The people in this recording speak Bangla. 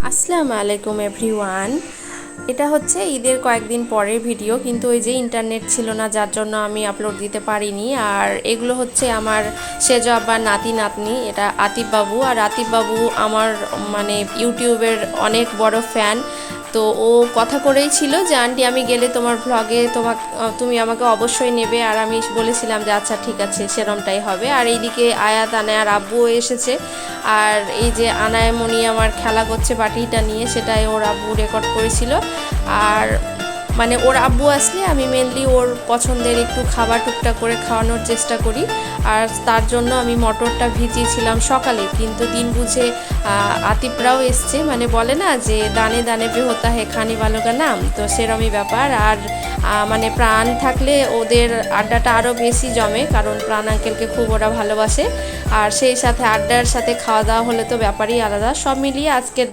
আসসালামু আলাইকুম এভরিওয়ান। এটা হচ্ছে ঈদের কয়েকদিন পরের ভিডিও, কিন্তু ওই যে ইন্টারনেট ছিল না, যার জন্য আমি আপলোড দিতে পারিনি। আর এগুলো হচ্ছে আমার সেজ আব্বার নাতি নাতনি, এটা আতিফ বাবু। আর আতিফ বাবু আমার মানে ইউটিউবের অনেক বড় ফ্যান। তো ও কথা করেই ছিল যে আন্টি আমি গেলে তোমার ভ্লগে তুমি আমাকে অবশ্যই নেবে। আর আমি বলেছিলাম যে আচ্ছা ঠিক আছে, সেরমটাই হবে। আর এইদিকে আয়াত আনায়ার আব্বুও এসেছে। আর এই যে আনায়মণি আমার খেলা করছে বাটিটা নিয়ে, সেটাই ওর আব্বু রেকর্ড করেছিল। আর মানে ওর আব্বু আসলে আমি মেনলি ওর পছন্দের একটু খাবার টুকটাক করে খাওয়ানোর চেষ্টা করি। আর তার জন্য আমি মটরটা ভিজিয়েছিলাম সকালে, কিন্তু দিন বুঝে আতিফরাও এসছে। মানে বলে না যে দানে দানে পে হতা হে খানি ভালো কা নাম, তো সেরমই ব্যাপার। আর মানে প্রাণ থাকলে ওদের আড্ডাটা আরও বেশি জমে, কারণ প্রাণ আঙ্কেলকে খুব ওরা ভালোবাসে। আর সেই সাথে আড্ডার সাথে খাওয়া দাওয়া হলে তো ব্যাপারই আলাদা। সব মিলিয়ে আজকের